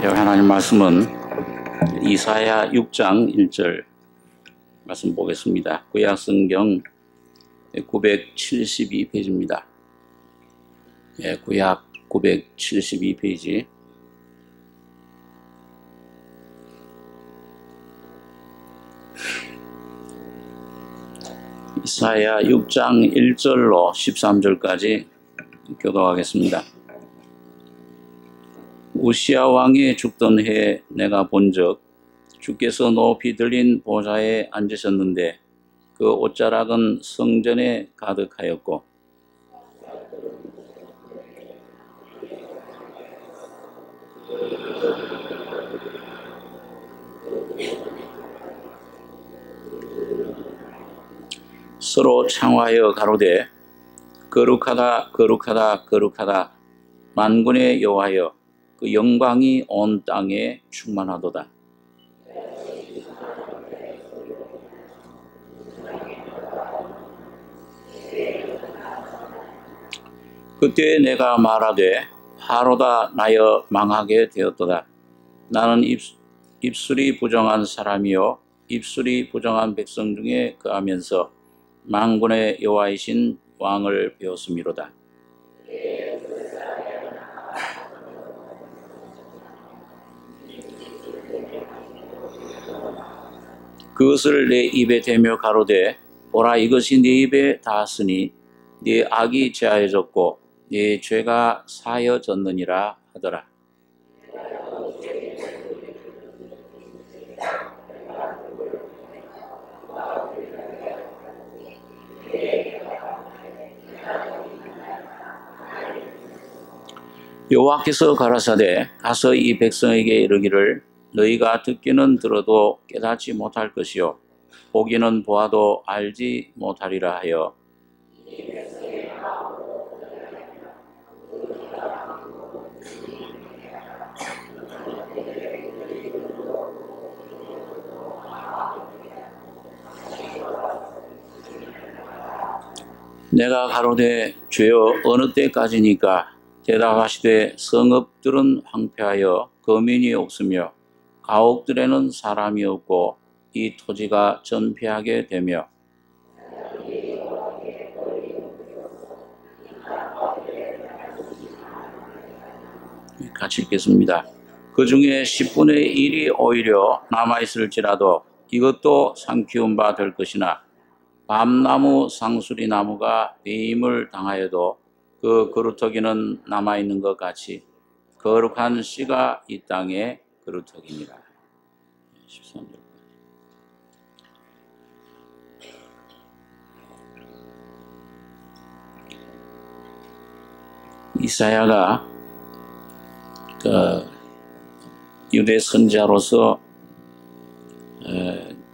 하나님 말씀은 이사야 6장 1절 말씀 보겠습니다. 구약성경 972페이지입니다. 구약 972페이지. 이사야 6장 1절로 13절까지 교독하겠습니다. 우시야 왕이 죽던 해에 내가 본즉 주께서 높이 들린 보좌에 앉으셨는데 그 옷자락은 성전에 가득하였고 서로 창화하여 가로되 거룩하다 거룩하다 거룩하다 만군의 여호와여 그 영광이 온 땅에 충만하도다. 그때 내가 말하되 하로다 나여 망하게 되었도다. 나는 입술이 부정한 사람이요 입술이 부정한 백성 중에 거하면서 만군의 여호와이신 왕을 배웠음이로다. 그것을 내 입에 대며 가로되 보라 이것이 네 입에 닿았으니 네 악이 제하여졌고 네 죄가 사여졌느니라 하더라. 여호와께서 가라사대 가서 이 백성에게 이르기를 너희가 듣기는 들어도 깨닫지 못할 것이요 보기는 보아도 알지 못하리라 하여 내가 가로되 주여 어느 때까지니까 대답하시되 성읍들은 황폐하여 거민이 없으며 가옥들에는 사람이 없고 이 토지가 전폐하게 되며 같이 읽겠습니다. 그 중에 10분의 1이 오히려 남아있을지라도 이것도 상키운 바 될 것이나 밤나무 상수리 나무가 배임을 당하여도 그 그루터기는 남아있는 것 같이 거룩한 씨가 이 땅에 그루터기니라. 13절. 이사야가 유대 선지자로서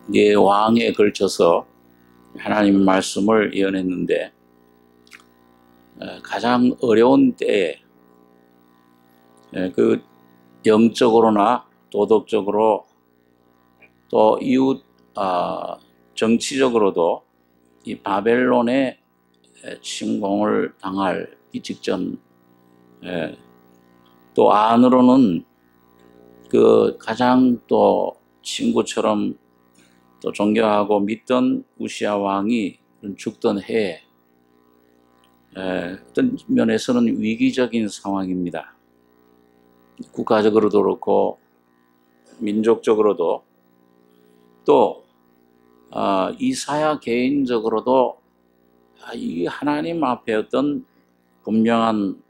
네 왕에 걸쳐서 하나님의 말씀을 예언했는데 가장 어려운 때에 그 영적으로나 도덕적으로 또 이웃 정치적으로도 이 바벨론의 침공을 당하기 직전 또 안으로는 그 가장 또 친구처럼 또 존경하고 믿던 우시야 왕이 죽던 해에 어떤 면에서는 위기적인 상황입니다. 국가적으로도 그렇고 민족적으로도 또 이사야 개인적으로도 이 하나님 앞에 어떤 분명한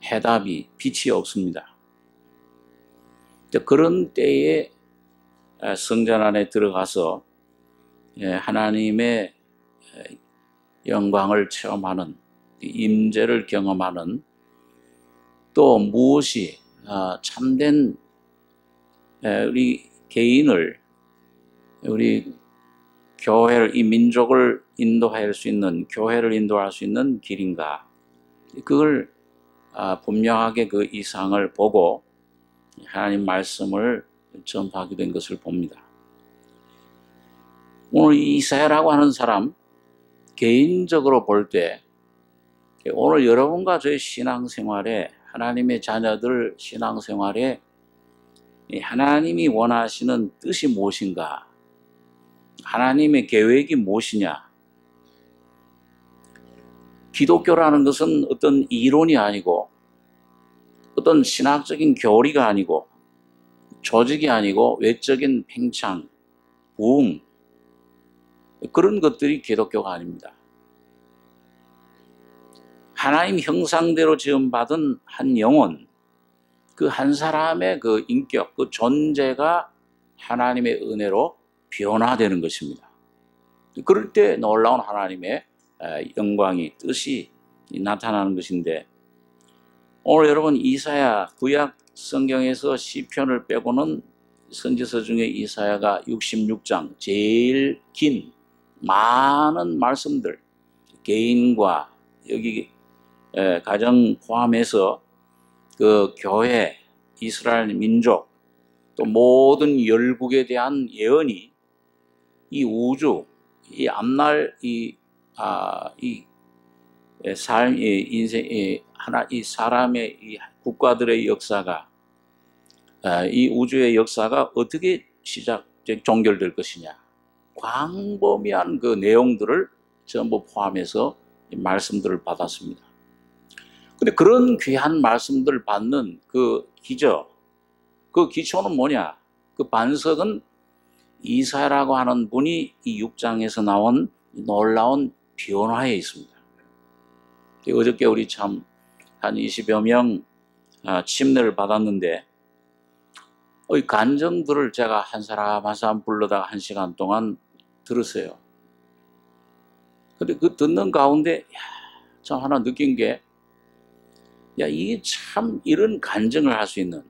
해답이 빛이 없습니다. 그런 때에 성전 안에 들어가서 하나님의 영광을 체험하는 임재를 경험하는 또 무엇이 참된 우리 개인을 우리 교회를 이 민족을 인도할 수 있는 교회를 인도할 수 있는 길인가 그걸 분명하게 그 이상을 보고 하나님 말씀을 전파하게 된 것을 봅니다. 오늘 이사야라고 하는 사람 개인적으로 볼 때 오늘 여러분과 저의 신앙생활에 하나님의 자녀들 신앙생활에 이 하나님이 원하시는 뜻이 무엇인가? 하나님의 계획이 무엇이냐? 기독교라는 것은 어떤 이론이 아니고 어떤 신학적인 교리가 아니고 조직이 아니고 외적인 팽창, 부흥 그런 것들이 기독교가 아닙니다. 하나님 형상대로 지음받은 한 영혼, 그 한 사람의 그 인격, 그 존재가 하나님의 은혜로 변화되는 것입니다. 그럴 때 놀라운 하나님의 영광이, 뜻이 나타나는 것인데, 오늘 여러분 이사야 구약 성경에서 시편을 빼고는 선지서 중에 이사야가 66장 제일 긴 많은 말씀들, 개인과 여기 가정 포함해서 그 교회, 이스라엘 민족, 또 모든 열국에 대한 예언이 이 우주, 이 앞날 이 삶, 인생, 이 사람의 이 국가들의 역사가, 이 우주의 역사가 어떻게 종결될 것이냐. 광범위한 그 내용들을 전부 포함해서 말씀들을 받았습니다. 근데 그런 귀한 말씀들을 받는 그 기저, 그 기초는 뭐냐? 그 반석은 이사야라고 하는 분이 이 6장에서 나온 놀라운 변화에 있습니다. 어저께 우리 참 한 20여 명 침례를 받았는데 이 간증들을 제가 한 사람 한 사람 불러다가 1시간 동안 들었어요. 근데 그 듣는 가운데 참 하나 느낀 게, 이게 참 이런 간증을 할 수 있는,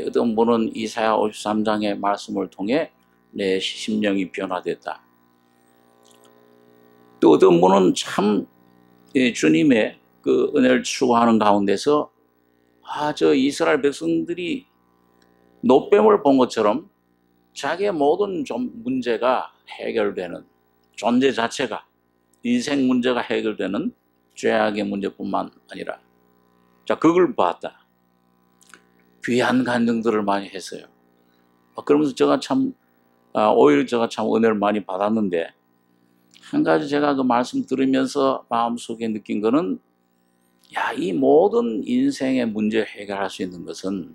어떤 분은 이사야 53장의 말씀을 통해 내 심령이 변화됐다. 또 어떤 분은 참 주님의 그 은혜를 추구하는 가운데서 저 이스라엘 백성들이 노뱀을 본 것처럼 자기의 모든 문제가 해결되는, 존재 자체가, 인생 문제가 해결되는 죄악의 문제뿐만 아니라, 그걸 봤다. 귀한 간증들을 많이 했어요. 그러면서 제가 참 오히려 제가 참 은혜를 많이 받았는데, 한 가지 제가 그 말씀 들으면서 마음속에 느낀 거는, 이 모든 인생의 문제 해결할 수 있는 것은,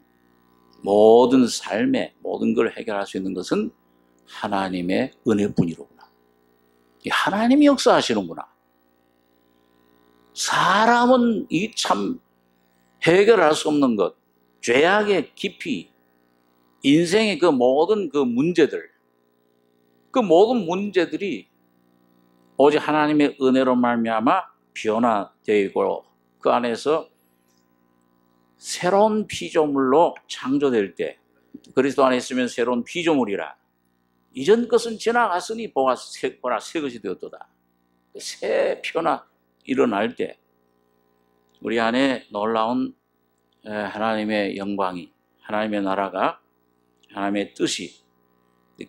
모든 삶의 모든 걸 해결할 수 있는 것은 하나님의 은혜뿐이로구나. 하나님이 역사하시는구나. 사람은 이 참 해결할 수 없는 것, 죄악의 깊이, 인생의 그 모든 그 문제들, 그 모든 문제들이 오직 하나님의 은혜로 말미암아 변화되고 그 안에서 새로운 피조물로 창조될 때, 그리스도 안에 있으면 새로운 피조물이라. 이전 것은 지나갔으니 보라 새 것이 되었도다. 새 변화 일어날 때 우리 안에 놀라운 하나님의 영광이, 하나님의 나라가, 하나님의 뜻이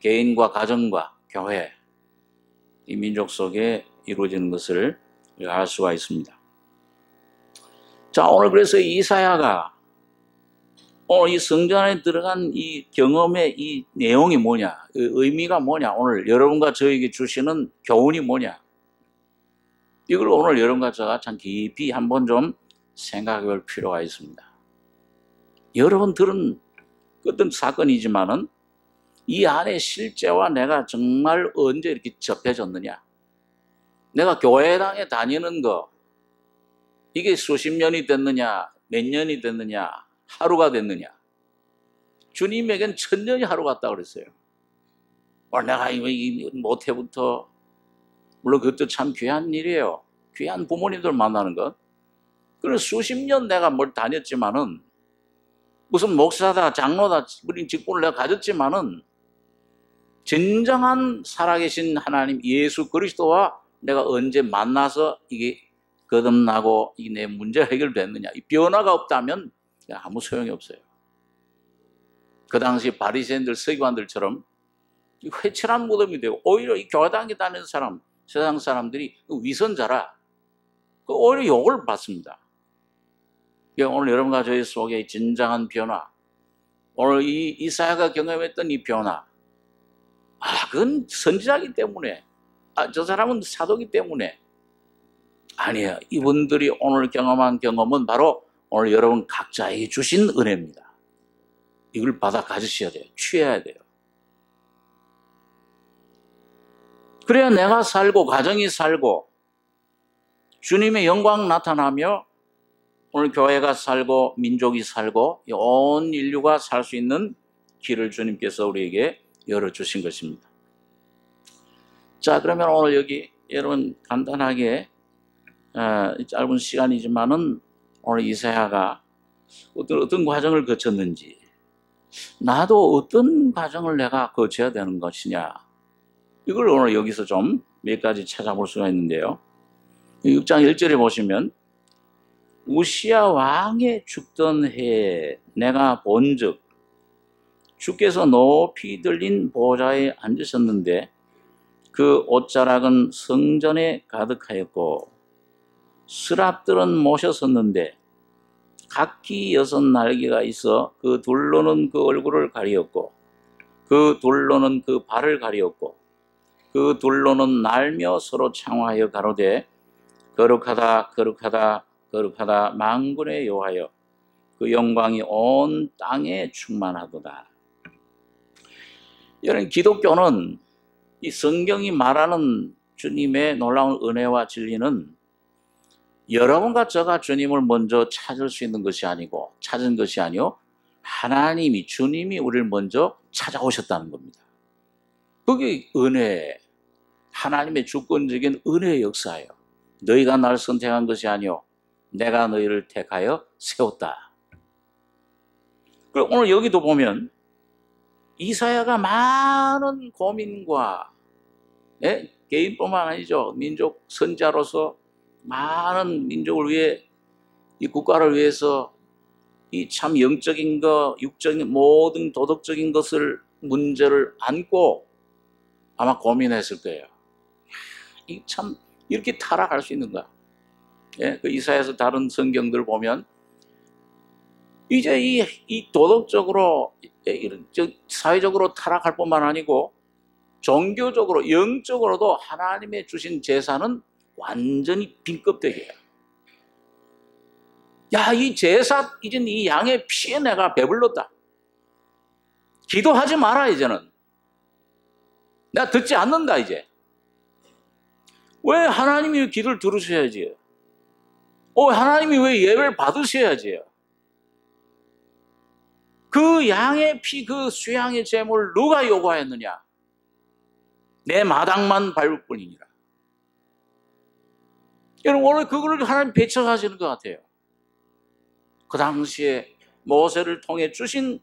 개인과 가정과 교회, 이 민족 속에 이루어지는 것을 우리가 알 수가 있습니다. 오늘 그래서 이사야가 오늘 이 성전 안에 들어간 이 경험의 이 내용이 뭐냐, 의미가 뭐냐, 오늘 여러분과 저에게 주시는 교훈이 뭐냐, 이걸 오늘 여러분과 제가 참 깊이 한번 좀 생각해 볼 필요가 있습니다. 여러분 들은 어떤 사건이지만은 이 안에 실제와 내가 정말 언제 이렇게 접해졌느냐, 내가 교회당에 다니는 거 이게 수십 년이 됐느냐, 몇 년이 됐느냐, 하루가 됐느냐. 주님에겐 1000년이 하루 같다 그랬어요. 내가 모태부터, 물론 그것도 참 귀한 일이에요. 귀한 부모님들 만나는 것. 그래서 수십 년 내가 뭘 다녔지만은, 무슨 목사다, 장로다, 우리 직분을 내가 가졌지만은, 진정한 살아계신 하나님 예수 그리스도와 내가 언제 만나서 이게 거듭나고 이 내 문제가 해결됐느냐, 이 변화가 없다면 아무 소용이 없어요. 그 당시 바리새인들, 서기관들처럼 회칠한 무덤이 되고, 오히려 이 교회당에 다니는 사람, 세상 사람들이 위선자라 오히려 욕을 받습니다. 오늘 여러분과 저희 속에 진정한 변화, 오늘 이 이사야가 경험했던 이 변화, 그건 선지자이기 때문에, 저 사람은 사도이기 때문에. 아니에요. 이분들이 오늘 경험한 경험은 바로 오늘 여러분 각자에게 주신 은혜입니다. 이걸 받아 가지셔야 돼요. 취해야 돼요. 그래야 내가 살고 가정이 살고 주님의 영광 나타나며 오늘 교회가 살고 민족이 살고 온 인류가 살 수 있는 길을 주님께서 우리에게 열어주신 것입니다. 자, 그러면 오늘 여기 여러분 간단하게 짧은 시간이지만은 오늘 이사야가 어떤 과정을 거쳤는지, 나도 어떤 과정을 내가 거쳐야 되는 것이냐, 이걸 오늘 여기서 좀 몇 가지 찾아볼 수가 있는데요. 6장 1절에 보시면 우시야 왕의 죽던 해에 내가 본즉 주께서 높이 들린 보좌에 앉으셨는데 그 옷자락은 성전에 가득하였고 스랍들은 모셔섰는데 각기 6 날개가 있어 그 둘로는 그 얼굴을 가리었고 그 둘로는 그 발을 가리었고 그 둘로는 날며 서로 창화하여 가로되 거룩하다 거룩하다 거룩하다 만군의 여호와여 그 영광이 온 땅에 충만하도다. 여러분, 기독교는 이 성경이 말하는 주님의 놀라운 은혜와 진리는 여러분과 저가 주님을 먼저 찾을 수 있는 것이 아니고 찾은 것이 아니요 하나님이 주님이 우리를 먼저 찾아오셨다는 겁니다. 그게 은혜, 하나님의 주권적인 은혜의 역사예요. 너희가 나를 선택한 것이 아니요 내가 너희를 택하여 세웠다. 그리고 오늘 여기도 보면 이사야가 많은 고민과 개인뿐만 아니죠. 민족 선자로서 많은 민족을 위해 이 국가를 위해서 이 참 영적인 것, 육적인 모든 도덕적인 것을 문제를 안고 아마 고민했을 거예요. 이 참 이렇게 타락할 수 있는가? 그 이사야서 다른 성경들 보면 이제 이 도덕적으로 사회적으로 타락할 뿐만 아니고 종교적으로 영적으로도 하나님의 주신 제사는 완전히 빈껍데기예요. 야, 이 제사 이젠 이 양의 피에 내가 배불렀다. 기도하지 마라 이제는. 내가 듣지 않는다 이제. 왜 하나님이 기도를 들으셔야지? 하나님이 왜 예배를 받으셔야지? 그 양의 피, 그 수양의 제물을 누가 요구하였느냐? 내 마당만 밟을 뿐이니라. 여러분, 오늘 그걸 하나님 배척하시는 것 같아요. 그 당시에 모세를 통해 주신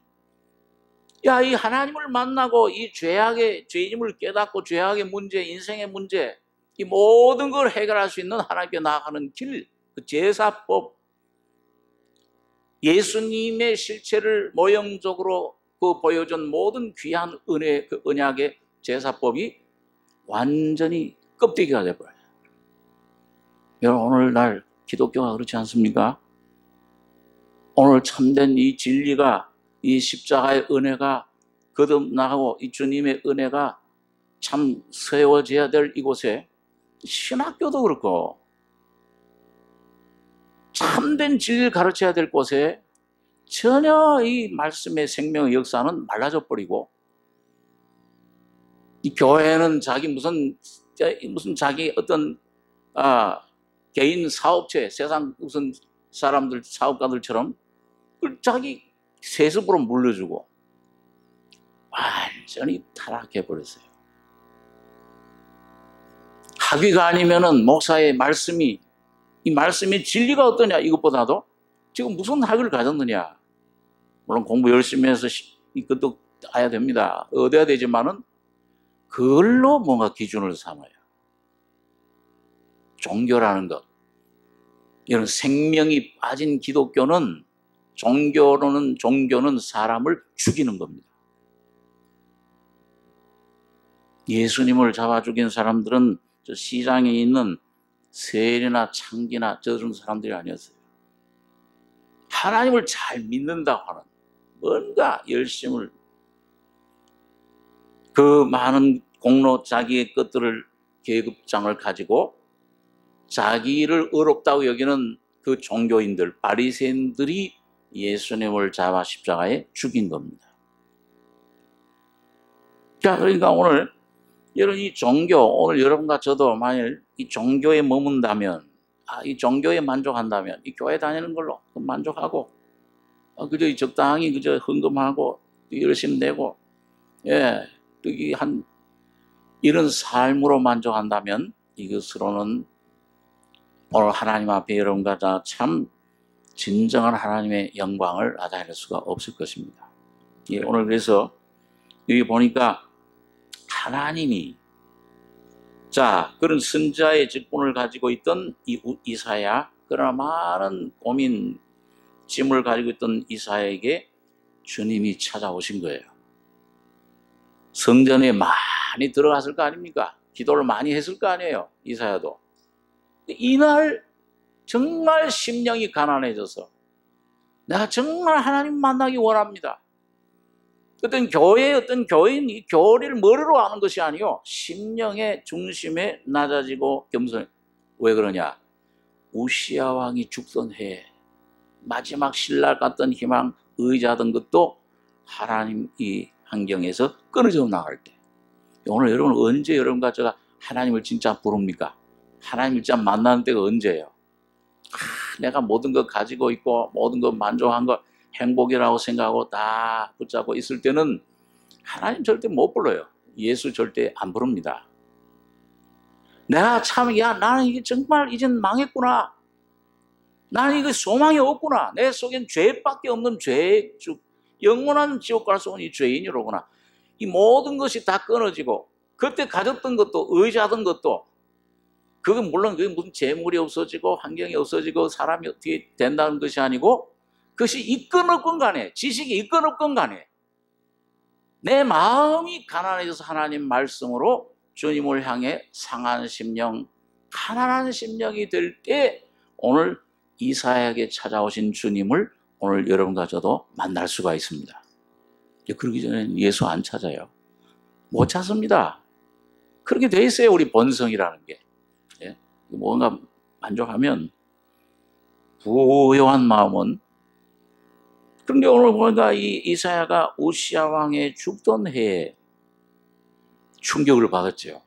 이 하나님을 만나고 이 죄악의 죄임을 깨닫고 죄악의 문제, 인생의 문제, 이 모든 걸 해결할 수 있는 하나님께 나아가는 길, 그 제사법, 예수님의 실체를 모형적으로 보여준 모든 귀한 은혜, 그 언약의 제사법이 완전히 껍데기가 돼버려요. 여러분, 오늘날 기독교가 그렇지 않습니까? 오늘 참된 이 진리가, 이 십자가의 은혜가 거듭나고 이 주님의 은혜가 참 세워져야 될 이곳에 신학교도 그렇고 참된 진리를 가르쳐야 될 곳에 전혀 이 말씀의 생명의 역사는 말라져 버리고 이 교회는 자기 무슨 자기 어떤 개인 사업체, 세상 무슨 사람들 사업가들처럼 자기 세습으로 물려주고 완전히 타락해 버렸어요. 학위가 아니면은 목사의 말씀이 이 말씀의 진리가 어떠냐 이것보다도 지금 무슨 학위를 가졌느냐. 물론 공부 열심히 해서 이것도 따야 됩니다. 얻어야 되지만은 그걸로 뭔가 기준을 삼아요. 종교라는 것, 이런 생명이 빠진 기독교는 종교는 사람을 죽이는 겁니다. 예수님을 잡아 죽인 사람들은 저 시장에 있는 세리나 창기나 저런 사람들이 아니었어요. 하나님을 잘 믿는다고 하는 뭔가 열심을, 그 많은 공로, 자기의 것들을, 계급장을 가지고 자기를 의롭다고 여기는 그 종교인들, 바리새인들이 예수님을 잡아 십자가에 죽인 겁니다. 자, 그러니까 오늘 여러분, 이 종교, 오늘 여러분과 저도 만일 이 종교에 머문다면, 이 종교에 만족한다면, 이 교회 다니는 걸로 만족하고, 그저 적당히 그저 헌금하고 열심히 내고, 예, 이런 삶으로 만족한다면 이것으로는 오늘 하나님 앞에 여러분과 참 진정한 하나님의 영광을 나타낼 수가 없을 것입니다. 예, 오늘 그래서 여기 보니까 하나님이, 자, 그런 선지자의 직분을 가지고 있던 이사야, 그러나 많은 고민, 짐을 가지고 있던 이사야에게 주님이 찾아오신 거예요. 성전에 많이 들어갔을 거 아닙니까? 기도를 많이 했을 거 아니에요, 이사야도. 이날 정말 심령이 가난해져서 내가 정말 하나님 만나기 원합니다. 어떤 교인이 교리를 머리로 아는 것이 아니요, 심령의 중심에 낮아지고 겸손해. 왜 그러냐? 우시야 왕이 죽던 해에 마지막 신랄 같던 희망, 의지하던 것도 하나님 이 환경에서 끊어져 나갈 때, 오늘 여러분 언제 여러분과 제가 하나님을 진짜 부릅니까? 하나님을 진짜 만나는 때가 언제예요? 내가 모든 것 가지고 있고 모든 것 만족한 거 행복이라고 생각하고 다 붙잡고 있을 때는 하나님 절대 못 불러요. 예수 절대 안 부릅니다. 내가 참, 나는 이게 정말 이젠 망했구나. 나는 이거 소망이 없구나. 내 속엔 죄밖에 없는 영원한 지옥 갈 수 없는 이 죄인이로구나. 이 모든 것이 다 끊어지고, 그때 가졌던 것도, 의지하던 것도, 물론 그게 무슨 재물이 없어지고 환경이 없어지고 사람이 어떻게 된다는 것이 아니고, 그것이 있건 없건 간에, 지식이 있건 없건 간에 내 마음이 가난해져서 하나님 말씀으로 주님을 향해 상한 심령, 가난한 심령이 될 때 오늘 이사야에게 찾아오신 주님을 오늘 여러분과 저도 만날 수가 있습니다. 그러기 전에는 예수 안 찾아요. 못 찾습니다. 그렇게 돼 있어요, 우리 본성이라는 게. 뭔가 만족하면 부요한 마음은. 그런데 오늘 보니까 이 이사야가 우시야 왕의 죽던 해에 충격을 받았죠.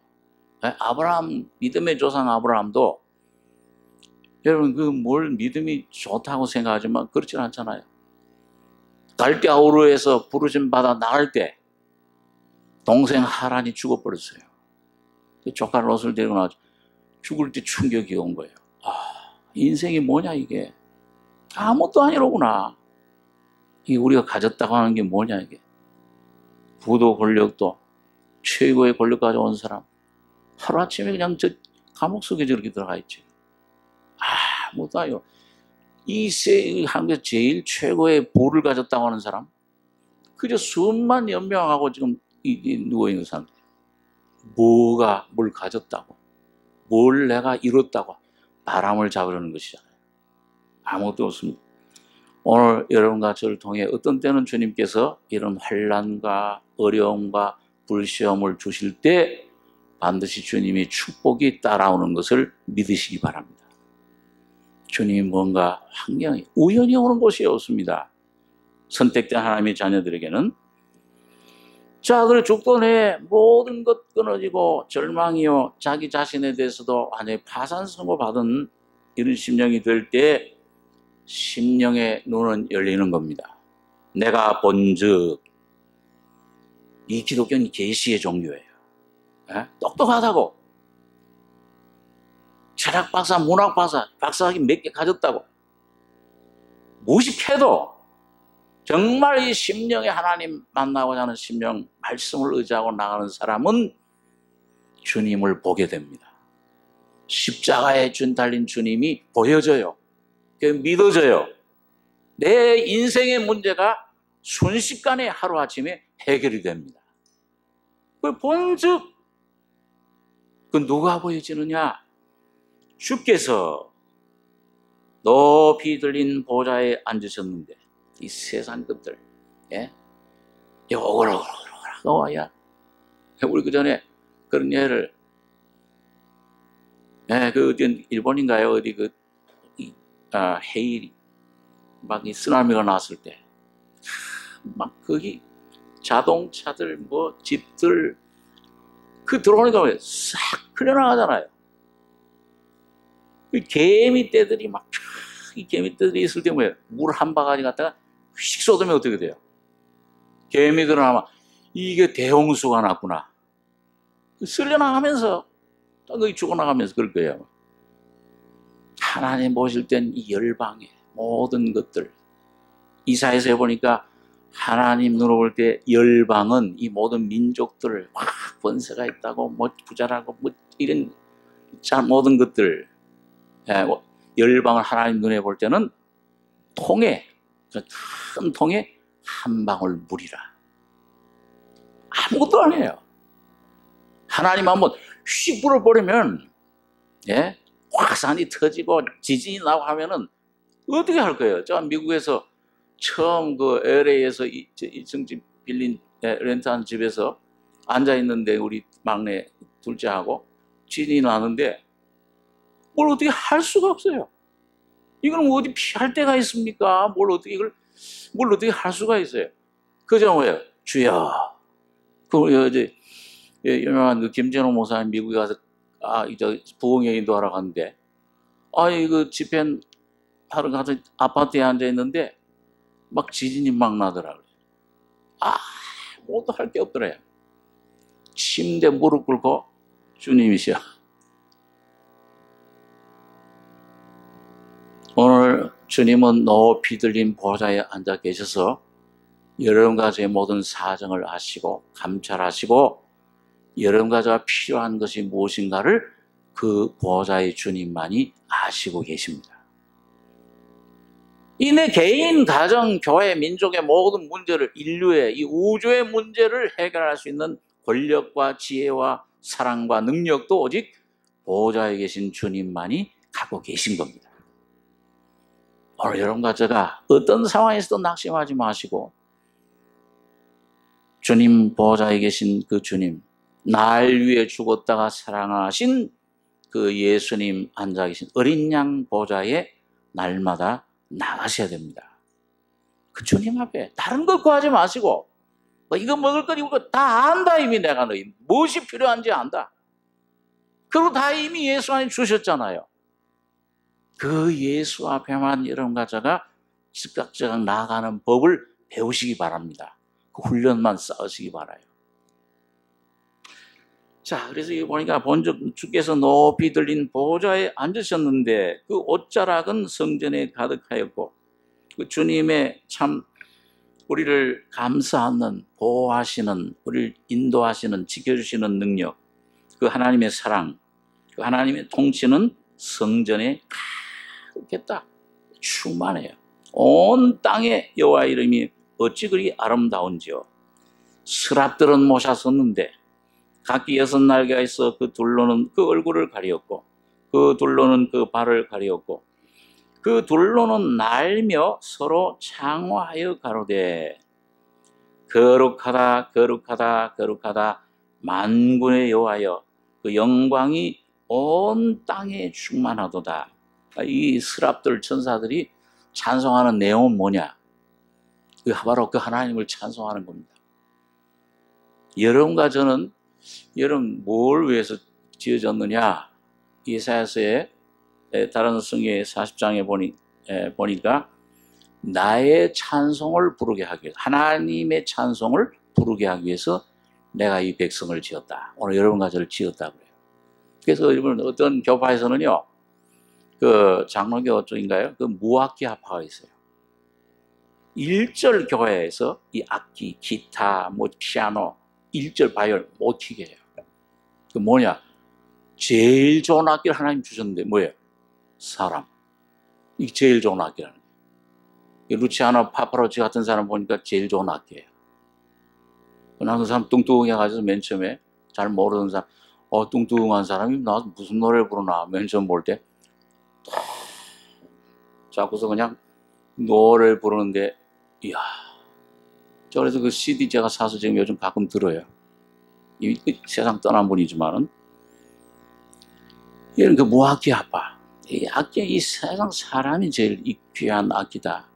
아브라함, 믿음의 조상 아브라함도, 여러분 뭘 믿음이 좋다고 생각하지만 그렇지 않잖아요. 갈대아 우르에서 부르심 받아 나갈 때 동생 하란이 죽어버렸어요. 조카 롯을 데리고 나왔죠. 죽을 때 충격이 온 거예요. 인생이 뭐냐 이게. 아무것도 아니로구나. 이게 우리가 가졌다고 하는 게 뭐냐 이게. 부도 권력도 최고의 권력 가져온 사람 하루아침에 그냥 저 감옥 속에 저렇게 들어가 있죠. 아무것도 아니요. 한국에서 제일 최고의 부를 가졌다고 하는 사람, 그저 수만 연명하고 지금 누워있는 사람, 뭘 가졌다고, 뭘 내가 이뤘다고 바람을 잡으려는 것이잖아요. 아무것도 없습니다. 오늘 여러분과 저를 통해 어떤 때는 주님께서 이런 환난과 어려움과 불시험을 주실 때 반드시 주님의 축복이 따라오는 것을 믿으시기 바랍니다. 주님이 뭔가 환경이 우연히 오는 것이 없습니다. 선택된 하나님의 자녀들에게는. 자, 그래 죽던 해 모든 것 끊어지고 절망이요, 자기 자신에 대해서도 완전히 파산 선고받은 이런 심령이 될 때 심령의 눈은 열리는 겁니다. 내가 본즉, 이 기독교는 계시의 종교예요. 똑똑하다고, 철학 박사, 문학 박사, 박사학위 몇 개 가졌다고 무식해도 정말 이 심령에 하나님 만나고자 하는 심령, 말씀을 의지하고 나가는 사람은 주님을 보게 됩니다. 십자가에 달린 주님이 보여져요. 믿어져요. 내 인생의 문제가 순식간에 하루아침에 해결이 됩니다. 본즉, 누가 보여지느냐? 주께서 높이 들린 보좌에 앉으셨는데 이 세상 것들, 예? 요걸 와야 우리 그 전에 그런 예를, 예, 그 어디 일본인가요? 어디 그 해일 막 이 쓰나미가 났을 때 막 거기 자동차들 뭐 집들 그 들어오니까 싹 흘려나가잖아요. 그 개미떼들이 막 이 개미떼들이 있을 때 뭐예요? 물 한 바가지 갖다가 휙 쏟으면 어떻게 돼요? 개미들은 아마 이게 대홍수가 났구나. 쓸려나가면서 거기 죽어나가면서 그럴 거예요. 하나님 보실 땐 이 열방의 모든 것들, 이사야서 해보니까 하나님 눈으로 볼 때 열방은 이 모든 민족들 막 번세가 있다고 뭐 부자라고 뭐 이런 모든 것들, 열방을 하나님 눈에 볼 때는 통에, 큰 통에 한 방울 물이라. 아무것도 아니에요. 하나님 한번 휙 불어버리면, 예? 화산이 터지고 지진이 나고 하면은 어떻게 할 거예요? 저 미국에서 처음 그 LA에서 2층집 빌린 렌트한 집에서 앉아 있는데 우리 막내 둘째하고 지진이 나는데 뭘 어떻게 할 수가 없어요. 이건 뭐 어디 피할 데가 있습니까? 뭘 어떻게 할 수가 있어요? 그저 뭐예요? 주여. 그 이제 유명한 그 김재노 목사님 미국에 가서 부흥회 인도하러 갔는데 그 집회 하러 가서 아파트에 앉아 있는데 막 지진이 막 나더라고요. 뭐도 할 게 없더래요. 침대 무릎 꿇고 주님이시여. 오늘 주님은 높이 들린 보좌에 앉아 계셔서 여러분과 제 모든 사정을 아시고 감찰하시고 여러분과 제가 필요한 것이 무엇인가를 그 보좌의 주님만이 아시고 계십니다. 이 내 개인, 가정, 교회, 민족의 모든 문제를, 인류의 이 우주의 문제를 해결할 수 있는 권력과 지혜와 사랑과 능력도 오직 보좌에 계신 주님만이 갖고 계신 겁니다. 오늘 여러분과 제가 어떤 상황에서도 낙심하지 마시고 주님 보좌에 계신 그 주님, 날 위해 죽었다가 사랑하신 그 예수님 앉아 계신 어린 양 보좌에 날마다 나가셔야 됩니다. 그 주님 앞에 다른 것 구하지 마시고 이거 먹을 것 이거 다 안다. 이미 내가 너희 무엇이 필요한지 안다. 그리고 다 이미 예수 안에 주셨잖아요. 그 예수 앞에만 여러분과 제가 즉각적각 나아가는 법을 배우시기 바랍니다. 그 훈련만 쌓으시기 바라요. 자, 그래서 이거 보니까 본적 주께서 높이 들린 보좌에 앉으셨는데 그 옷자락은 성전에 가득하였고 그 주님의 참 우리를 감싸는, 보호하시는, 우리를 인도하시는, 지켜주시는 능력, 그 하나님의 사랑, 그 하나님의 통치는 성전에 가득했다. 충만해요. 온 땅에 여호와 이름이 어찌 그리 아름다운지요. 스랍들은 모셨었는데 각기 6날개가 있어 그 둘로는 그 얼굴을 가리었고 그 둘로는 그 발을 가리었고 그 둘로는 날며 서로 창화하여 가로되 거룩하다 거룩하다 거룩하다 만군의 여호와여 그 영광이 온 땅에 충만하도다. 이 스랍들 천사들이 찬송하는 내용은 뭐냐? 바로 그 하나님을 찬송하는 겁니다. 여러분과 저는 여러분 뭘 위해서 지어졌느냐? 이사야서의 다른 성경의 40장에 보니까 나의 찬송을 부르게 하기 위해서, 하나님의 찬송을 부르게 하기 위해서 내가 이 백성을 지었다. 오늘 여러분과 저를 지었다 그래요. 그래서 여러분 어떤 교파에서는요, 그 장로교 쪽인가요? 그 무악기 합파가 있어요. 1절 교회에서 이 악기, 기타, 뭐 피아노, 1절 바이올 못 튀게 해요. 그 뭐냐? 제일 좋은 악기를 하나님 주셨는데 뭐예요? 사람. 이게 제일 좋은 악기라는 거예요. 루치아노 파파로치 같은 사람 보니까 제일 좋은 악기예요. 나 그 사람 뚱뚱해 가지고 맨 처음에 잘 모르던 사람, 뚱뚱한 사람이 나와서 무슨 노래를 부르나 맨 처음 볼 때 자꾸서 그냥 노래를 부르는데, 이야. 저 그래서 그 CD 제가 사서 지금 요즘 가끔 들어요. 이 세상 떠난 분이지만은, 이런 그 무악기 아빠. 이 악기, 이 세상 사람이 제일 귀한 악기다.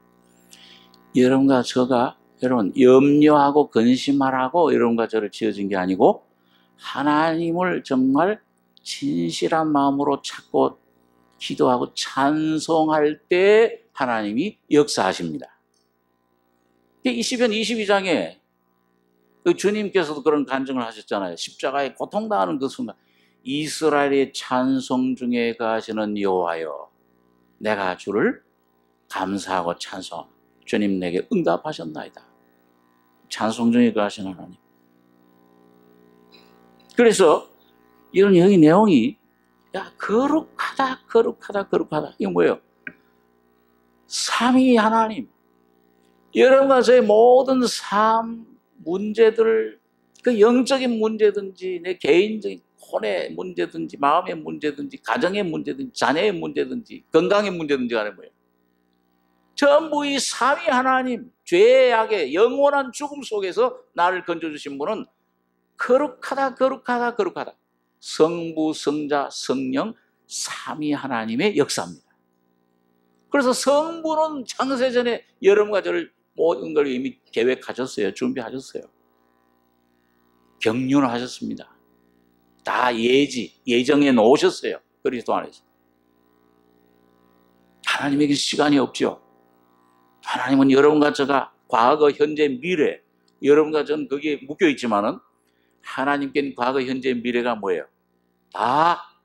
여러분과 저가, 여러분, 염려하고 근심하라고 여러분과 저를 지어진 게 아니고, 하나님을 정말 진실한 마음으로 찾고 기도하고 찬송할 때 하나님이 역사하십니다. 이 시편 22장에 그 주님께서도 그런 간증을 하셨잖아요. 십자가에 고통당하는 그 순간, 이스라엘의 찬송 중에 가시는 여호와여, 내가 주를 감사하고 찬송. 주님 내게 응답하셨나이다. 찬송 중에 가시는 하나님. 그래서 이런 여기 내용이, 야, 거룩하다. 이거 뭐예요? 삼위 하나님. 여러분과 저의 모든 삶 문제들, 그 영적인 문제든지, 내 개인적인 혼의 문제든지, 마음의 문제든지, 가정의 문제든지, 자녀의 문제든지, 건강의 문제든지 간에 뭐예요? 전부 이 삼위 하나님, 죄의 악의 영원한 죽음 속에서 나를 건져주신 분은 거룩하다. 성부, 성자, 성령, 삼위 하나님의 역사입니다. 그래서 성부는 창세전에 여러분과 저를 모든 걸 이미 계획하셨어요. 준비하셨어요. 경륜하셨습니다. 다 예정해 놓으셨어요. 그리스도 안에서. 하나님에게 시간이 없죠. 하나님은 여러분과 저가 과거, 현재, 미래, 여러분과 저는 거기에 묶여 있지만은 하나님께는 과거, 현재, 미래가 뭐예요? 다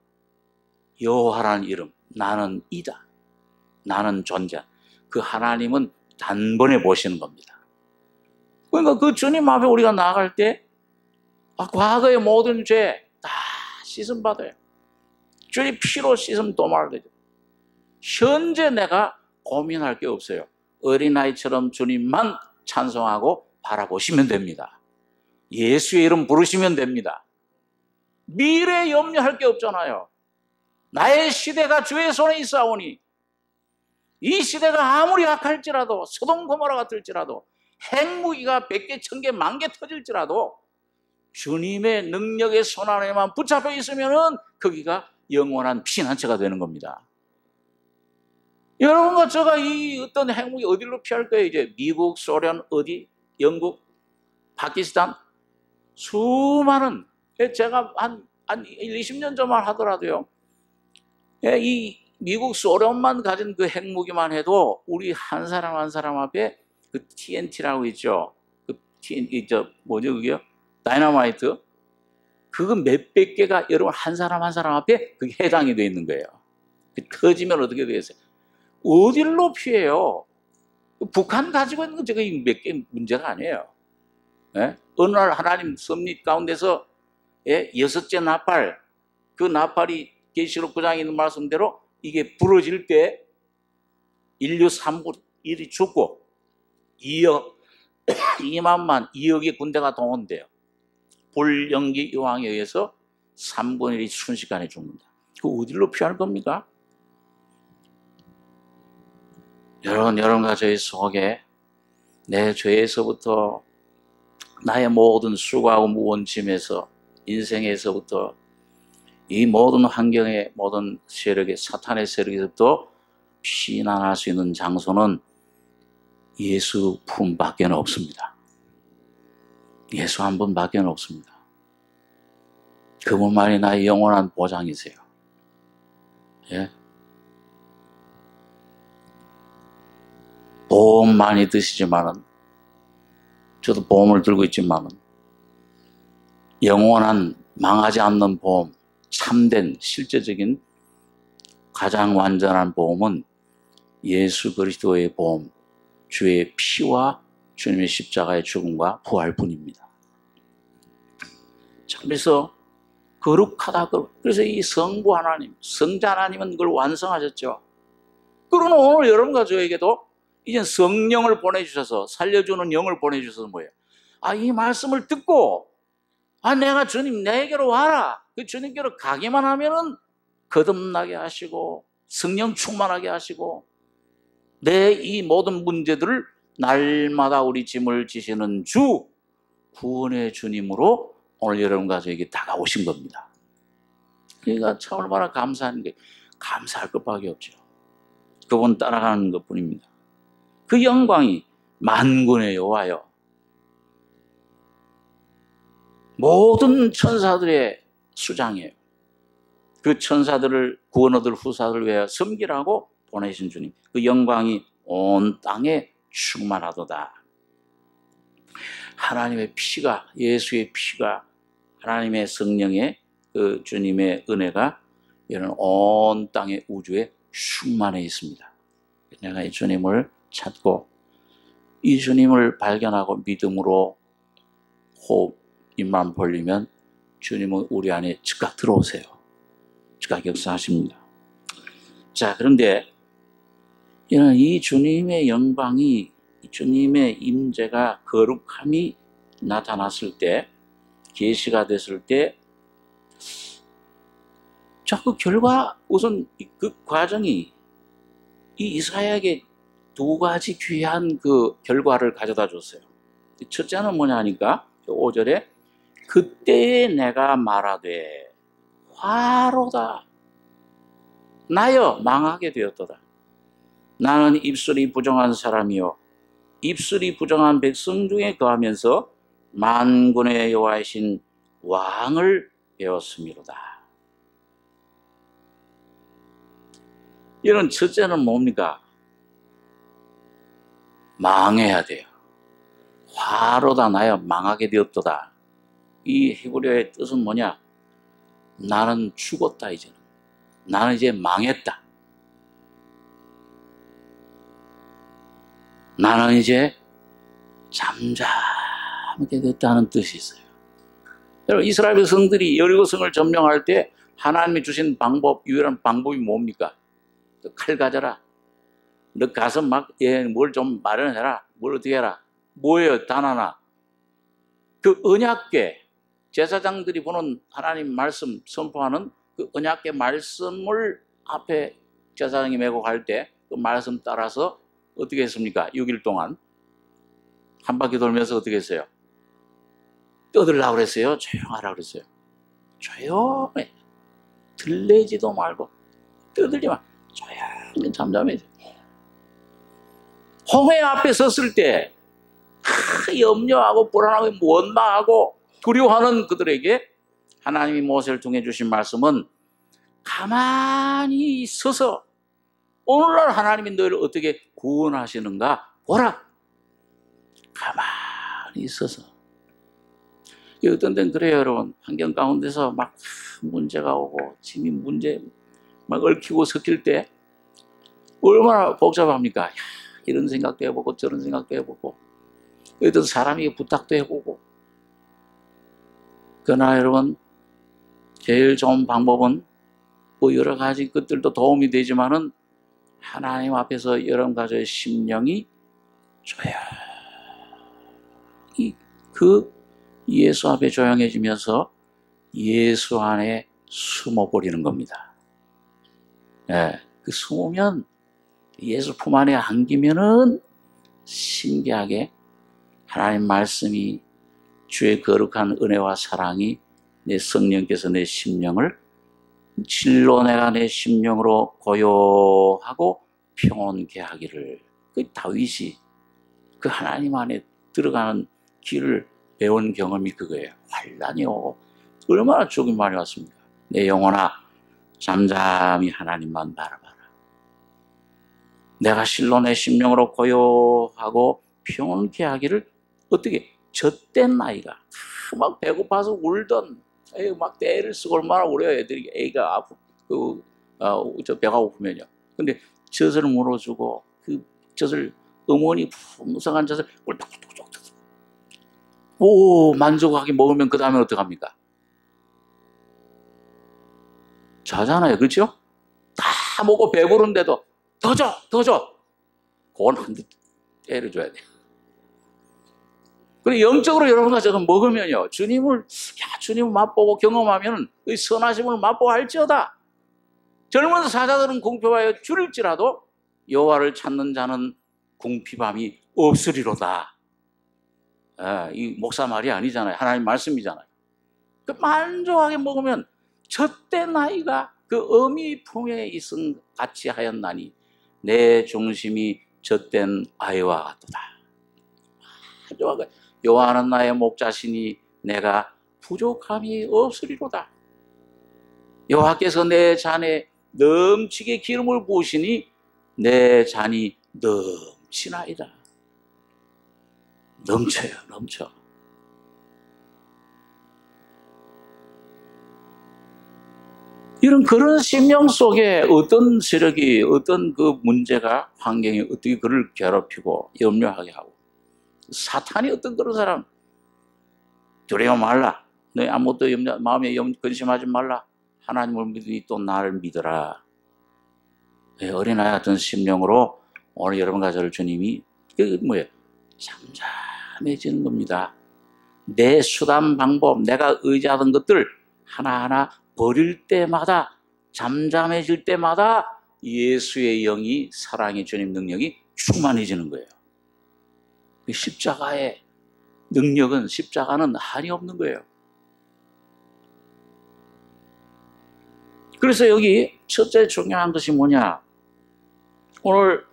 여호와라는 이름, 나는 이다. 나는 존재. 그 하나님은 단번에 보시는 겁니다. 그러니까 그 주님 앞에 우리가 나아갈 때, 과거의 모든 죄 다 씻음받아요. 주의 피로 씻음 도말을 되죠. 현재 내가 고민할 게 없어요. 어린아이처럼 주님만 찬송하고 바라보시면 됩니다. 예수의 이름 부르시면 됩니다. 미래에 염려할 게 없잖아요. 나의 시대가 주의 손에 있사오니, 이 시대가 아무리 악할지라도, 소돔 고모라 같을지라도, 핵무기가 100개, 1000개, 10,000개 터질지라도 주님의 능력의 손 안에만 붙잡혀 있으면은 거기가 영원한 피난처가 되는 겁니다. 여러분과 제가 이 어떤 핵무기 어디로 피할 거예요? 이제 미국, 소련, 어디, 영국, 파키스탄, 수많은, 제가 한 20년 전만 하더라도요, 이 미국, 소련만 가진 그 핵무기만 해도 우리 한 사람 한 사람 앞에 그 TNT라고 있죠. 그 TNT, 뭐죠, 그게요? 다이너마이트. 그거 몇백 개가 여러분 한 사람 한 사람 앞에 그게 해당이 되어 있는 거예요. 그 터지면 어떻게 되겠어요? 어디로 피해요? 북한 가지고 있는 건 저거 몇 개 문제가 아니에요. 예? 어느 날 하나님 섭리 가운데서 6째 나팔, 그 나팔이 계시록 9장에 있는 말씀대로 이게 부러질 때 인류 3분의 1이 죽고 2만만 2억의 군대가 동원돼요. 불연기 요항에 의해서 3분의 1이 순식간에 죽는다. 그 어디로 피할 겁니까? 여러분과 저희 속에 내 죄에서부터, 나의 모든 수고하고 무거운 짐에서, 인생에서부터, 이 모든 환경의 모든 세력의, 사탄의 세력에서부터 피난할 수 있는 장소는 예수 품밖에 없습니다. 예수 한 분밖에 없습니다. 그분만이 나의 영원한 보장이세요. 예? 보험 많이 드시지만은, 저도 보험을 들고 있지만은, 영원한 망하지 않는 보험, 참된 실제적인 가장 완전한 보험은 예수 그리스도의 보험, 주의 피와 주님의 십자가의 죽음과 부활뿐입니다. 자, 그래서 거룩하다. 그래서 이 성부 하나님, 성자 하나님은 그걸 완성하셨죠. 그러나 오늘 여러분과 저에게도 이제 성령을 보내주셔서, 살려주는 영을 보내주셔서 뭐예요? 이 말씀을 듣고, 내가 주님 내게로 와라. 그 주님께로 가기만 하면은 거듭나게 하시고, 성령 충만하게 하시고, 내 이 모든 문제들을 날마다 우리 짐을 지시는 주, 구원의 주님으로 오늘 여러분과 저에게 다가오신 겁니다. 그러니까 참 얼마나 감사한 게, 감사할 것밖에 없죠. 그분 따라가는 것뿐입니다. 그 영광이 만군의 여호와여, 모든 천사들의 수장이에요. 그 천사들을, 구원 얻을 후사들을 위하여 섬기라고 보내신 주님, 그 영광이 온 땅에 충만하도다. 하나님의 피가, 예수의 피가, 하나님의 성령의 그 주님의 은혜가 이런 온 땅의 우주에 충만해 있습니다. 내가 이 주님을 찾고 이 주님을 발견하고 믿음으로 호흡, 입만 벌리면 주님은 우리 안에 즉각 들어오세요. 즉각 역사하십니다. 자, 그런데 이런 이 주님의 영광이, 이 주님의 임재가, 거룩함이 나타났을 때, 계시가 됐을 때, 자, 그 결과, 우선 그 과정이 이 이사야에게 두 가지 귀한 그 결과를 가져다 줬어요. 첫째는 뭐냐 하니까 5절에 그때에 내가 말하되 화로다 나여 망하게 되었도다. 나는 입술이 부정한 사람이요 입술이 부정한 백성 중에 거하면서 만군의 여호와이신 왕을 배웠음이로다. 이런 첫째는 뭡니까? 망해야 돼요. 화로다 나여 망하게 되었도다. 이 히브리어의 뜻은 뭐냐? 나는 죽었다 이제는. 나는 이제 망했다. 나는 이제 잠잠하게 됐다는 뜻이 있어요. 여러분, 이스라엘 백성들이 여리고성을 점령할 때 하나님이 주신 방법, 유일한 방법이 뭡니까? 칼 가져라. 너 가서 막 뭘 좀 마련해라. 뭘 어떻게 해라. 뭐예요? 단 하나. 그 언약궤, 제사장들이 보는 하나님 말씀 선포하는 그 언약궤 말씀을 앞에 제사장이 메고 갈 때 그 말씀 따라서 어떻게 했습니까? 6일 동안 한 바퀴 돌면서 어떻게 했어요? 떠들라고 그랬어요? 조용하라고 그랬어요? 조용해. 들리지도 말고 떠들지 마. 조용히 잠잠해. 홍해 앞에 섰을 때 염려하고 불안하고 원망하고 두려워하는 그들에게 하나님이 모세를 통해 주신 말씀은 가만히 서서 오늘날 하나님이 너희를 어떻게 구원하시는가 보라. 가만히 서서. 어떤 데는 그래요, 여러분. 환경 가운데서 막 문제가 오고 짐이 문제 막 얽히고 섞일 때 얼마나 복잡합니까? 야, 이런 생각도 해보고 저런 생각도 해보고 어떤 사람에게 부탁도 해보고. 그러나 여러분, 제일 좋은 방법은 뭐 여러 가지 것들도 도움이 되지만은 하나님 앞에서 여러분 가정의 심령이 조용히 그 예수 앞에 조용해지면서 예수 안에 숨어버리는 겁니다. 예, 그 숨으면 예수 품 안에 안기면은 신기하게 하나님 말씀이 주의 거룩한 은혜와 사랑이 내 성령께서 내 심령을 진로 내가 내 심령으로 고요하고 평온케 하기를. 그 다윗이 그 하나님 안에 들어가는 길을 배운 경험이 그거예요. 환난이 오고 얼마나 죽음이 많이 왔습니까? 내 영혼아 잠잠히 하나님만 바라봐라. 내가 실로 내 심령으로 고요하고 평온케 하기를. 어떻게? 젖된 나이가 막 배고파서 울던 막 떼를 쓰고 얼마나 울어요. 애들이 애가 아프 저 배가 고프면요. 근데 젖을 물어주고 그 젖을 어머니 풍성한 젖을 꿀떡꿀떡 오 만족하게 먹으면 그 다음에 어떡합니까? 자잖아요. 그렇죠? 다 먹고 배부른데도 더 줘! 더 줘! 그건 한 대 때려줘야 돼요. 그리고 영적으로 여러분과 저가 먹으면요. 주님을 맛보고 경험하면 그 선하심을 맛보고 할지어다. 젊은 사자들은 공표하여 줄일지라도 여호와를 찾는 자는 궁핍함이 없으리로다. 이 목사 말이 아니잖아요. 하나님 말씀이잖아요. 그 만족하게 먹으면 젖대 나이가 그 어미 품에 있은 같이 하였나니 내 중심이 젖된 아이와 같도다. 여호와는 나의 목자시니 내가 부족함이 없으리로다. 여호와께서 내 잔에 넘치게 기름을 부으시니 내 잔이 넘치나이다. 넘쳐요, 넘쳐. 그런 심령 속에 어떤 세력이, 어떤 그 문제가, 환경이 어떻게 그를 괴롭히고 염려하게 하고, 사탄이 어떤 그런 사람, 두려워 말라. 너희 아무것도 마음에 근심하지 말라. 하나님을 믿으니 또 나를 믿어라. 어린아이 같은 심령으로 오늘 여러분과 저를 주님이 잠잠해지는 겁니다. 내 수단 방법, 내가 의지하던 것들 하나하나 버릴 때마다, 잠잠해질 때마다 예수의 영이, 사랑의 주님 능력이 충만해지는 거예요. 십자가의 능력은, 십자가는 한이 없는 거예요. 그래서 여기 첫째 중요한 것이 뭐냐? 오늘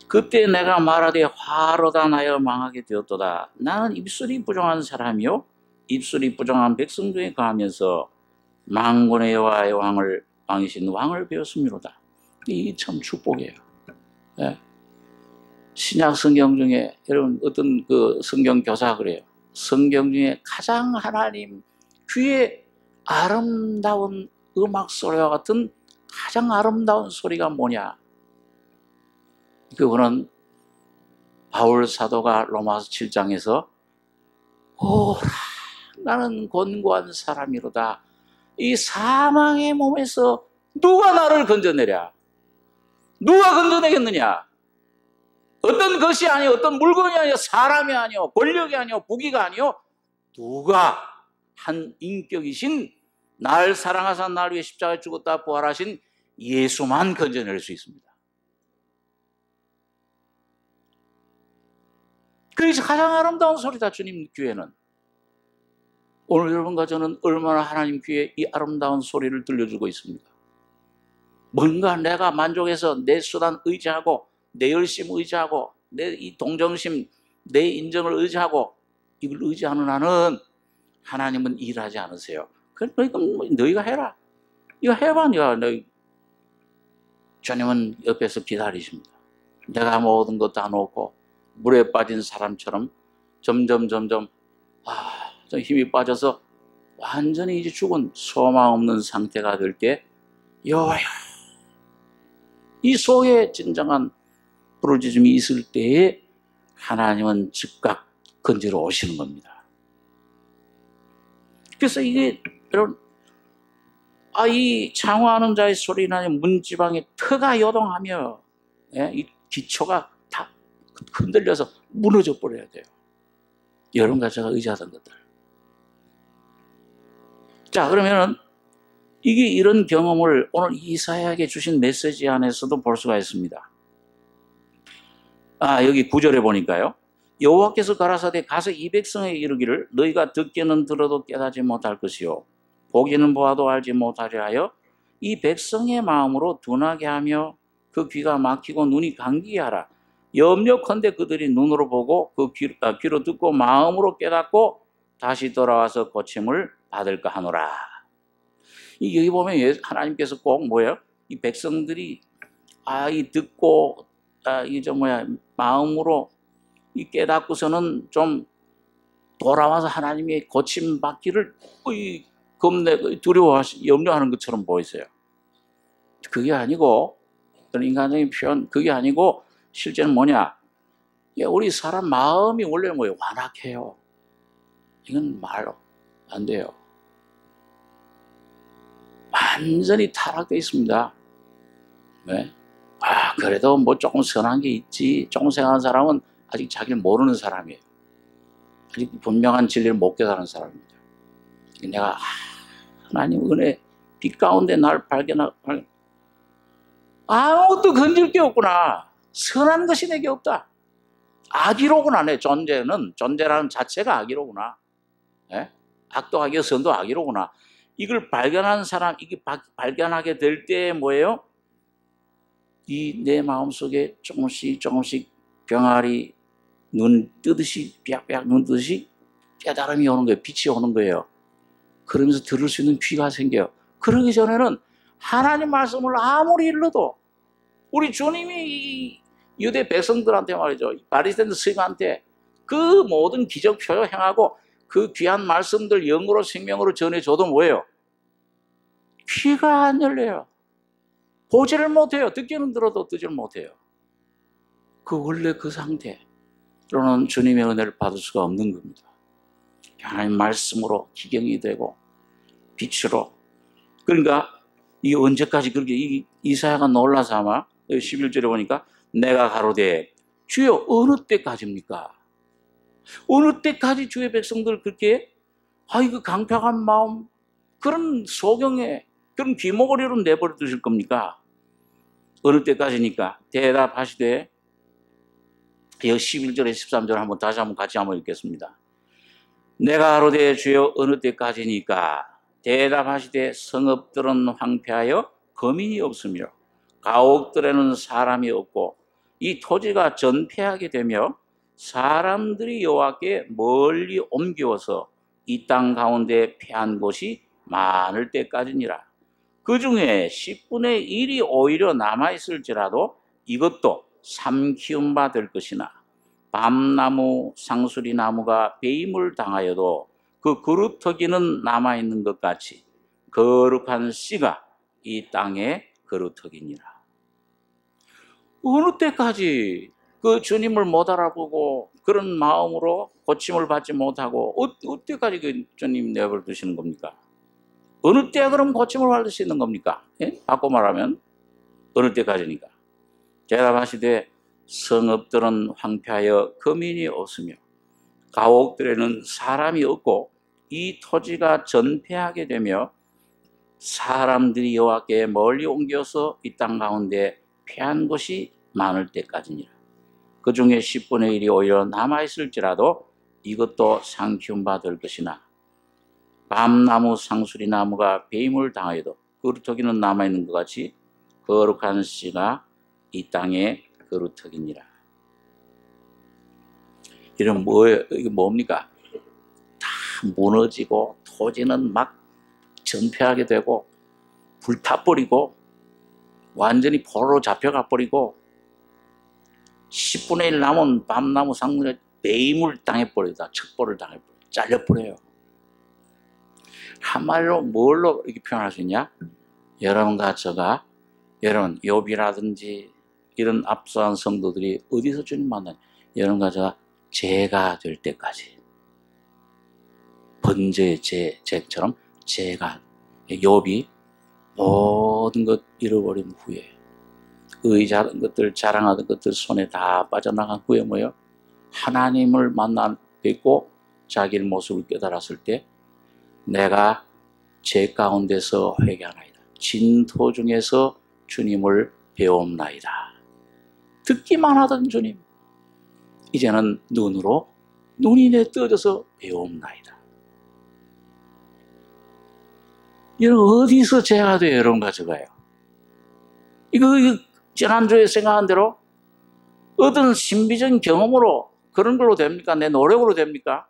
그때 내가 말하되 화로다 나여 망하게 되었도다. 나는 입술이 부정한 사람이요 입술이 부정한 백성 중에 거하면서 만군의 여호와의 왕이신 왕을 배웠음이로다. 이 참 축복이에요. 네. 신약 성경 중에 여러분 어떤 그 성경 교사가 그래요. 성경 중에 가장 하나님 귀에 아름다운 음악 소리와 같은 가장 아름다운 소리가 뭐냐? 그거는 바울 사도가 로마서 7장에서 오라 나는 곤고한 사람이로다. 이 사망의 몸에서 누가 나를 건져내랴? 누가 건져내겠느냐? 어떤 것이 아니요, 어떤 물건이 아니요, 사람이 아니요, 권력이 아니요, 부귀가 아니요, 누가 한 인격이신 날 사랑하사 날 위해 십자가에 죽었다 부활하신 예수만 건져낼 수 있습니다. 그래서 가장 아름다운 소리다, 주님 귀에는. 오늘 여러분과 저는 얼마나 하나님 귀에 이 아름다운 소리를 들려주고 있습니다. 뭔가 내가 만족해서 내 수단 의지하고 내 열심 의지하고 내 이 동정심, 내 인정을 의지하고 이걸 의지하는 한은 하나님은 일하지 않으세요. 그러니까 너희가 해라. 이거 해봐. 너희. 주님은 옆에서 기다리십니다. 내가 모든 것 다 놓고 물에 빠진 사람처럼 점점 좀 힘이 빠져서 완전히 이제 죽은 소망 없는 상태가 될 때 여호와여 이 속에 진정한 부르짖음이 있을 때에 하나님은 즉각 건지러 오시는 겁니다. 그래서 이게 여러분 이 창화하는 자의 소리나 문지방의 터가 요동하며 이 기초가 다 흔들려서 무너져 버려야 돼요. 여러분과 제가 의지하던 것들. 자, 그러면은 이게 이런 경험을 오늘 이사야에게 주신 메시지 안에서도 볼 수가 있습니다. 여기 9절에 보니까요. 여호와께서 가라사대 가서 이 백성에게 이르기를 너희가 듣기는 들어도 깨닫지 못할 것이요 보기는 보아도 알지 못하려 하여 이 백성의 마음으로 둔하게 하며 그 귀가 막히고 눈이 감기게 하라. 염려컨대 그들이 눈으로 보고 그 귀로 듣고 마음으로 깨닫고 다시 돌아와서 고침을 받을까 하노라. 여기 보면 하나님께서 꼭 뭐예요? 이 백성들이 이 듣고 마음으로 이 깨닫고서는 좀 돌아와서 하나님의 고침 받기를 두려워하시 염려하는 것처럼 보이세요. 그게 아니고 인간적인 표현 그게 아니고 실제는 뭐냐? 우리 사람 마음이 원래 뭐예요? 완악해요. 이건 말로 안 돼요. 완전히 타락되어 있습니다. 네? 그래도 뭐 조금 선한 게 있지. 조금 선한 사람은 아직 자기를 모르는 사람이에요. 아직 분명한 진리를 못 깨달은 사람입니다. 내가 하나님 은혜 빛 가운데 날 발견하고 아무것도 건질 게 없구나. 선한 것이 내게 없다. 악이로구나. 내 존재라는 자체가 악이로구나. 예? 악도 악이요 선도 악이로구나. 이걸 발견하는 사람, 이게 발견하게 될 때 뭐예요? 이 내 마음속에 조금씩 병아리 눈 뜨듯이 삐약삐약 눈 뜨듯이 깨달음이 오는 거예요. 빛이 오는 거예요. 그러면서 들을 수 있는 귀가 생겨요. 그러기 전에는 하나님 말씀을 아무리 일러도 우리 주님이 이 유대 백성들한테 말이죠. 바리새인들 스님한테 그 모든 기적 표요 행하고 그 귀한 말씀들 영으로 생명으로 전해줘도 뭐예요? 귀가 안 열려요. 보지를 못해요. 듣기는 들어도 듣지를 못해요. 원래 그 상태로는 주님의 은혜를 받을 수가 없는 겁니다. 하나님 말씀으로 기경이 되고 빛으로. 그러니까 이게 언제까지 그렇게 이사야가 놀라서 아마 11절에 보니까 내가 가로되 주여 어느 때까지입니까? 어느 때까지 주의 백성들 그렇게 그 강팍한 마음 그런 소경에 그런 귀머거리로 내버려 두실 겁니까? 어느 때까지니까 대답하시되 11절에 13절 한번 다시 한번 같이 한번 읽겠습니다. 내가 가로되 주여 어느 때까지니까 대답하시되 성읍들은 황폐하여 거민이 없으며 가옥들에는 사람이 없고 이 토지가 전폐하게 되며 사람들이 여호와께 멀리 옮겨서 이 땅 가운데 패한 곳이 많을 때까지니라. 그 중에 10분의 1이 오히려 남아있을지라도 이것도 삼키움 바 될 것이나 밤나무 상수리 나무가 배임을 당하여도 그 그루터기는 남아있는 것 같이 거룩한 씨가 이 땅에 그루터기니라. 어느 때까지 그 주님을 못 알아보고 그런 마음으로 고침을 받지 못하고 어때까지 그 주님 내버려 두시는 겁니까? 어느 때야 그럼 고침을 받을 수 있는 겁니까? 예? 바꿔 말하면 어느 때까지니까. 대답하시되 성읍들은 황폐하여 거민이 없으며 가옥들에는 사람이 없고 이 토지가 전폐하게 되며 사람들이 여호와께 멀리 옮겨서 이 땅 가운데 패한 곳이 많을 때까지니라. 그 중에 10분의 1이 오히려 남아있을지라도 이것도 상키움 받을 것이나 밤나무 상수리 나무가 배임을 당하여도 그루터기는 남아있는 것 같이 거룩한 씨가 이 땅에 그루터기니라. 이런 뭐예요? 이게 뭡니까? 다 무너지고 토지는 막 전폐하게 되고 불타버리고 완전히 포로로 잡혀가 버리고 10분의 1 남은 밤나무 상물에 배임을 당해버리다. 척벌을 당해버려. 잘려버려요. 한마디로 뭘로 이렇게 표현할 수 있냐? 여러분과 저가 여러분 욥이라든지 이런 앞서간 성도들이 어디서 주님 만나냐? 여러분과 저가 죄가 될 때까지 번제의 죄처럼 죄가 욥이 모든 것 잃어버린 후에 의자던 것들 자랑하던 것들 손에 다 빠져나간 후에 뭐예요? 하나님을 만나 뵙고 자기의 모습을 깨달았을 때 내가 죄 가운데서 회개하나이다. 진토 중에서 주님을 배움나이다. 듣기만 하던 주님 이제는 눈이 내 떠져서 배움나이다. 여러분 어디서 죄가 돼요? 여러분과 저가요. 이거 지난주에 생각한 대로 어떤 신비적인 경험으로 그런 걸로 됩니까? 내 노력으로 됩니까?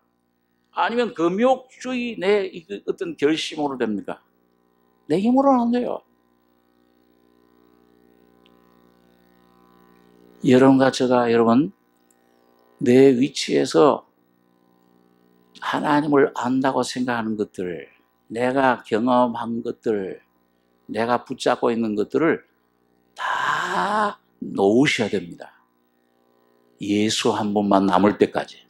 아니면 금욕주의 내 어떤 결심으로 됩니까? 내 힘으로는 안 돼요. 여러분과 제가 여러분 내 위치에서 하나님을 안다고 생각하는 것들, 내가 경험한 것들, 내가 붙잡고 있는 것들을 다 놓으셔야 됩니다. 예수 한 번만 남을 때까지.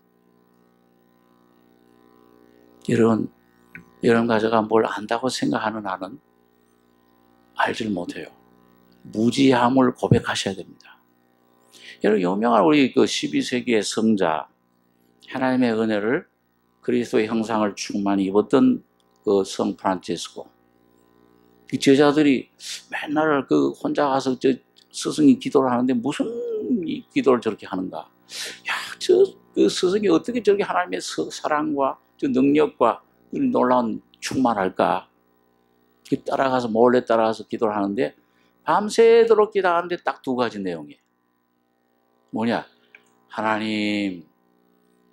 여러분과 제가 뭘 안다고 생각하는 한은 알지를 못해요. 무지함을 고백하셔야 됩니다. 여러분 유명한 우리 그 12세기의 성자 하나님의 은혜를 그리스도의 형상을 충만히 입었던 그 성 프란치스코 그 제자들이 맨날 그 혼자 가서 스승이 기도를 하는데 무슨 이 기도를 저렇게 하는가? 야, 그 스승이 어떻게 저렇게 하나님의 사랑과 저 능력과 놀라운 충만할까? 따라가서 몰래 따라가서 기도를 하는데 밤새도록 기도하는데 딱 두 가지 내용이에요. 뭐냐? 하나님,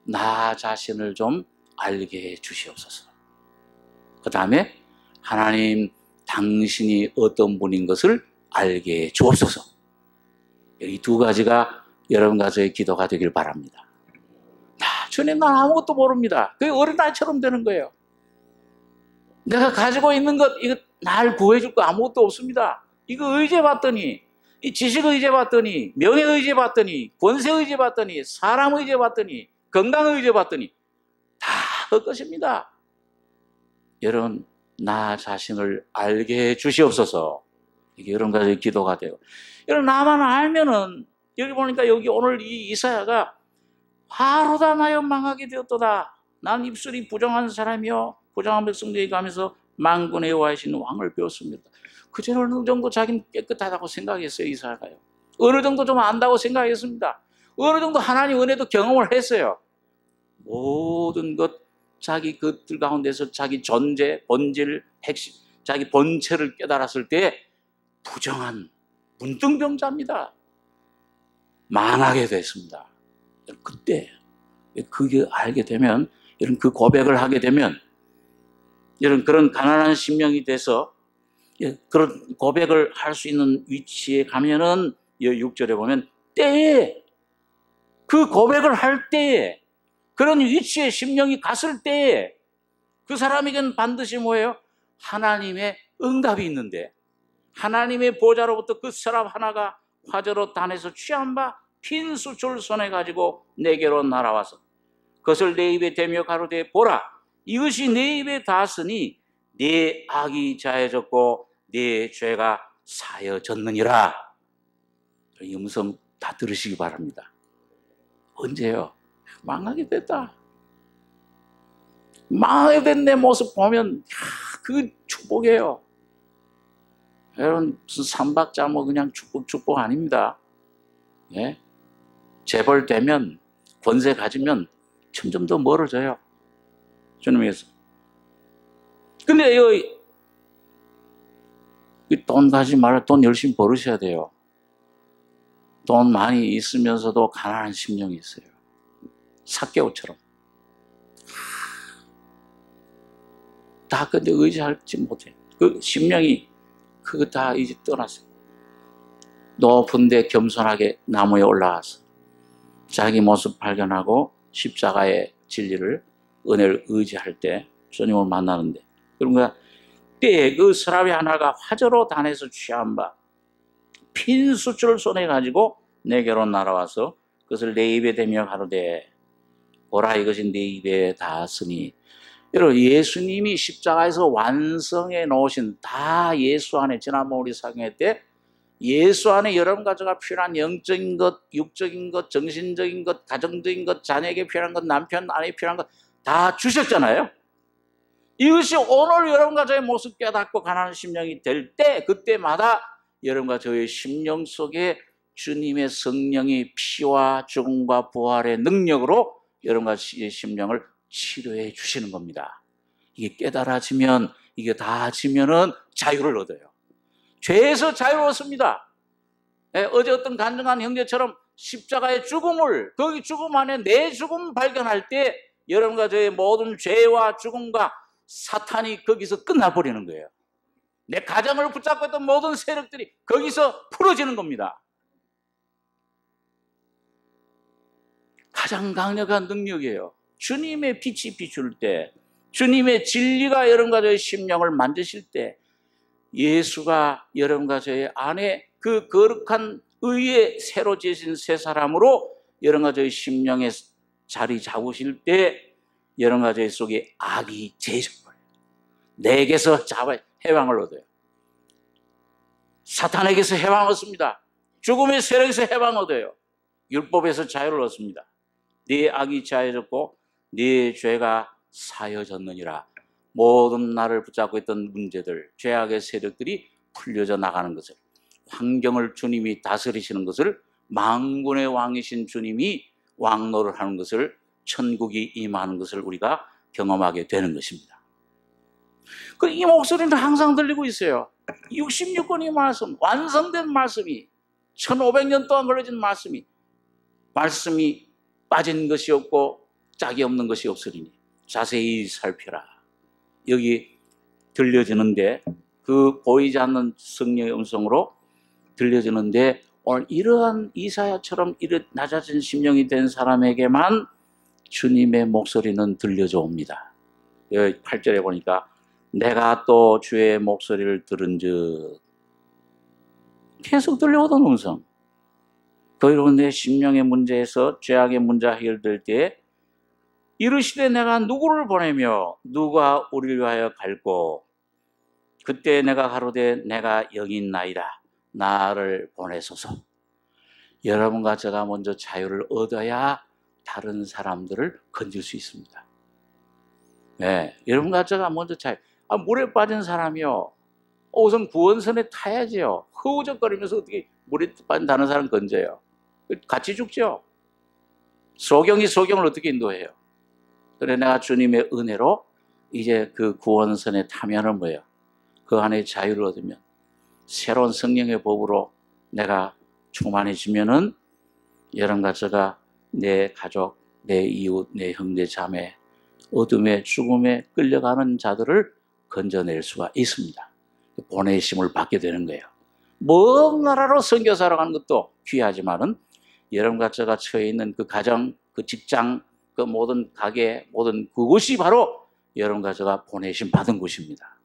나 자신을 좀 알게 해 주시옵소서. 그 다음에 하나님, 당신이 어떤 분인 것을 알게 해 주옵소서. 이 두 가지가 여러분 가정의 기도가 되길 바랍니다. 주님, 난 아무것도 모릅니다. 그게 어린아이처럼 되는 거예요. 내가 가지고 있는 것, 이거 날 구해줄 거 아무것도 없습니다. 이거 의지해봤더니, 이 지식 의지해봤더니, 명예 의지해봤더니, 권세 의지해봤더니, 사람 의지해봤더니, 건강 의지해봤더니 다 헛것입니다. 여러분, 나 자신을 알게 해 주시옵소서. 이게 여러분 가정의 기도가 돼요. 여러분, 나만 알면은, 여기 보니까 여기 오늘 이 이사야가 화로다 나여 망하게 되었도다. 난 입술이 부정한 사람이요 부정한 백성들에게 가면서 만군의 여호와이신 왕을 배웠습니다. 그전에 어느 정도 자기는 깨끗하다고 생각했어요. 이사야가요. 어느 정도 좀 안다고 생각했습니다. 어느 정도 하나님 은혜도 경험을 했어요. 모든 것, 자기 것들 가운데서 자기 존재, 본질, 핵심, 자기 본체를 깨달았을 때 부정한 문둥병자입니다. 망하게 됐습니다. 그때 그게 알게 되면, 여러분, 그 고백을 하게 되면, 여러분, 그런 가난한 심령이 돼서 그런 고백을 할 수 있는 위치에 가면은 6절에 보면 때에, 그 고백을 할 때에, 그런 위치에 심령이 갔을 때에 그 사람에게는 반드시 뭐예요? 하나님의 응답이 있는데, 하나님의 보좌로부터 그 사람 하나가 화저로 단에서 취한 바 핀 수초를 손에 가지고 내게로 날아와서 그것을 내 입에 대며 가로되 보라, 이것이 내 입에 닿았으니 네 악이 자해졌고 네 죄가 사여졌느니라. 이 음성 다 들으시기 바랍니다. 언제요? 망하게 됐다. 망하게 된 내 모습 보면 그 축복이에요. 여러분, 무슨 삼박자 뭐 그냥 축복 아닙니다. 예? 재벌 되면, 권세 가지면 점점 더 멀어져요. 주님께서. 근데 돈 가지 말아. 돈 열심히 벌으셔야 돼요. 돈 많이 있으면서도 가난한 심령이 있어요. 삭개오처럼. 다 근데 의지하지 못해. 그 심령이 그거 다 이제 떠났어요. 높은 데 겸손하게 나무에 올라가서 자기 모습 발견하고 십자가의 진리를, 은혜를 의지할 때 주님을 만나는데, 그런가 때에 그 사람이 하나가 화저로 단에서 취한 바 핀 수초를 손에 가지고 내게로 날아와서 그것을 내 입에 대며 가로되 보라, 이것이 내 입에 닿았으니. 여러분, 예수님이 십자가에서 완성해 놓으신, 다 예수 안에, 지난번 우리 사경회 때 예수 안에 여러분 가정가 필요한 영적인 것, 육적인 것, 정신적인 것, 가정적인 것, 자녀에게 필요한 것, 남편, 아내에게 필요한 것 다 주셨잖아요. 이것이 오늘 여러분과 저의 모습 깨닫고 가난한 심령이 될 때, 그때마다 여러분과 저의 심령 속에 주님의 성령이 피와 죽음과 부활의 능력으로 여러분과 저의 심령을 치료해 주시는 겁니다. 이게 깨달아지면, 이게 다 지면은 자유를 얻어요. 죄에서 자유롭습니다. 어제 어떤 간증한 형제처럼 십자가의 죽음을, 거기 죽음 안에 내 죽음 발견할 때 여러분과 저의 모든 죄와 죽음과 사탄이 거기서 끝나버리는 거예요. 내 가정을 붙잡고 있던 모든 세력들이 거기서 풀어지는 겁니다. 가장 강력한 능력이에요. 주님의 빛이 비출 때, 주님의 진리가 여러분과 저의 심령을 만드실 때, 예수가 여러분과 저의 안에 그 거룩한 의에 새로 지으신 새 사람으로 여러분과 저의 심령에 자리 잡으실 때, 여러분과 저의 속에 악이 제해져버려요. 내게서 해방을 얻어요. 사탄에게서 해방 얻습니다. 죽음의 세력에서 해방 얻어요. 율법에서 자유를 얻습니다. 네 악이 자해졌고 네 죄가 사여졌느니라. 모든 나를 붙잡고 있던 문제들, 죄악의 세력들이 풀려져 나가는 것을, 환경을 주님이 다스리시는 것을, 만군의 왕이신 주님이 왕노를 하는 것을, 천국이 임하는 것을 우리가 경험하게 되는 것입니다. 이 목소리는 항상 들리고 있어요. 66권의 말씀, 완성된 말씀이, 1500년 동안 걸려진 말씀이 빠진 것이 없고 짝이 없는 것이 없으리니 자세히 살펴라. 여기 들려지는데, 그 보이지 않는 성령의 음성으로 들려지는데, 오늘 이러한 이사야처럼 이런 낮아진 심령이 된 사람에게만 주님의 목소리는 들려져 옵니다. 8절에 보니까 내가 또 주의 목소리를 들은즉, 계속 들려오던 음성. 그리고 내 심령의 문제에서 죄악의 문제가 해결될 때 이르시되 내가 누구를 보내며 누가 우리를 위하여 갈고, 그때 내가 가로되 내가 여기 있나이다, 나를 보내소서. 여러분과 제가 먼저 자유를 얻어야 다른 사람들을 건질 수 있습니다. 네, 여러분과 제가 먼저 물에 빠진 사람이요, 우선 구원선에 타야지요. 허우적거리면서 어떻게 물에 빠진 다른 사람 건져요? 같이 죽죠. 소경이 소경을 어떻게 인도해요? 그래, 내가 주님의 은혜로 이제 그 구원선에 타면은 뭐예요? 그 안에 자유를 얻으면, 새로운 성령의 법으로 내가 충만해지면은 여러분과 제가 내 가족, 내 이웃, 내 형제 자매, 어둠에 죽음에 끌려가는 자들을 건져낼 수가 있습니다. 보내심을 받게 되는 거예요. 먼 나라로 선교사로 가는 것도 귀하지만은 여러분과 제가 처해 있는 그 가정, 그 직장, 그 모든 가게, 모든 그것이 바로 여러분과 제가 보내심 받은 곳입니다.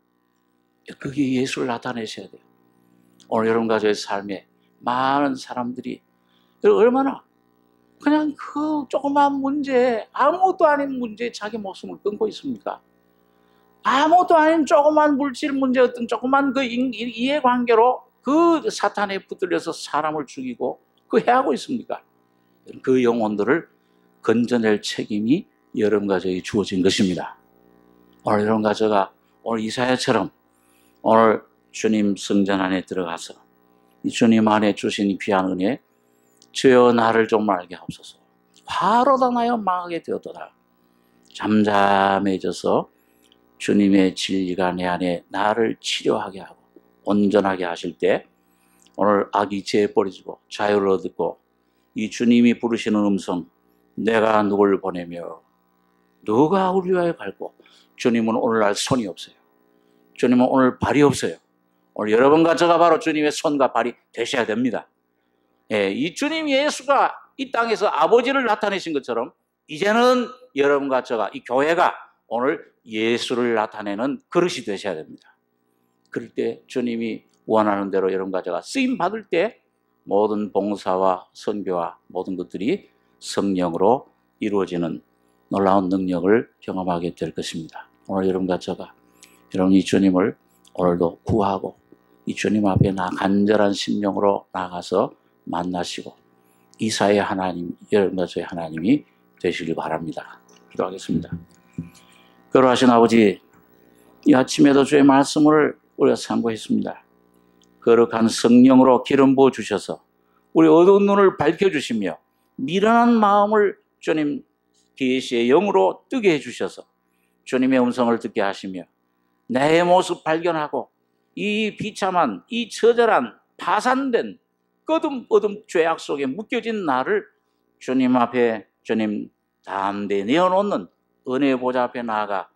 거기에 예수를 나타내셔야 돼요. 오늘 여러분과 저의 삶에 많은 사람들이 얼마나 그냥 그 조그만 문제, 아무것도 아닌 문제에 자기 목숨을 끊고 있습니까? 아무것도 아닌 조그만 물질 문제, 어떤 조그만 그 이해관계로 그 사탄에 붙들려서 사람을 죽이고 그 해하고 있습니까? 그 영혼들을 건져낼 책임이 여러분과 저에게 주어진 것입니다. 오늘 여러분과 제가 오늘 이사야처럼 오늘 주님 성전 안에 들어가서 이 주님 안에 주신 귀한 은혜, 주여 나를 좀 알게 하옵소서. 화로다 나여 망하게 되었도다. 잠잠해져서 주님의 진리가 내 안에 나를 치료하게 하고 온전하게 하실 때 오늘 악이 제버려지고 자유를 얻고, 이 주님이 부르시는 음성, 내가 누구를 보내며 누가 우리 위하여 갈고. 주님은 오늘날 손이 없어요. 주님은 오늘 발이 없어요. 오늘 여러분과 제가 바로 주님의 손과 발이 되셔야 됩니다. 이 주님 예수가 이 땅에서 아버지를 나타내신 것처럼 이제는 여러분과 제가, 이 교회가 오늘 예수를 나타내는 그릇이 되셔야 됩니다. 그럴 때 주님이 원하는 대로 여러분과 제가 쓰임 받을 때 모든 봉사와 선교와 모든 것들이 성령으로 이루어지는 놀라운 능력을 경험하게 될 것입니다. 오늘 여러분과 제가 여러분 이 주님을 오늘도 구하고 이 주님 앞에 간절한 심령으로 나가서 만나시고 이사의 하나님, 여러분과 저의 하나님이 되시길 바랍니다. 기도하겠습니다. 거룩하신 아버지, 이 아침에도 주의 말씀을 우리가 참고했습니다. 거룩한 성령으로 기름 부어 주셔서 우리 어두운 눈을 밝혀주시며 미련한 마음을 주님 계시의 영으로 뜨게 해주셔서 주님의 음성을 듣게 하시며 내 모습 발견하고 이 비참한, 이 처절한, 파산된 어둠 죄악 속에 묶여진 나를 주님 앞에 주님 담대히 내어놓는 은혜의 보좌 앞에 나아가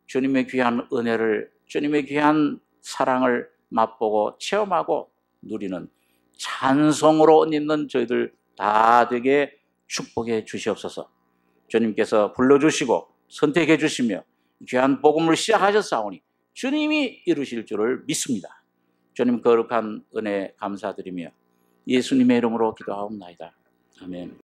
주님의 귀한 은혜를, 주님의 귀한 사랑을 맛보고 체험하고 누리는 찬송으로 옷 입는 저희들 다 되게 축복해 주시옵소서. 주님께서 불러주시고 선택해 주시며 귀한 복음을 시작하셨사오니 주님이 이루실 줄을 믿습니다. 주님 거룩한 은혜 감사드리며 예수님의 이름으로 기도하옵나이다. 아멘.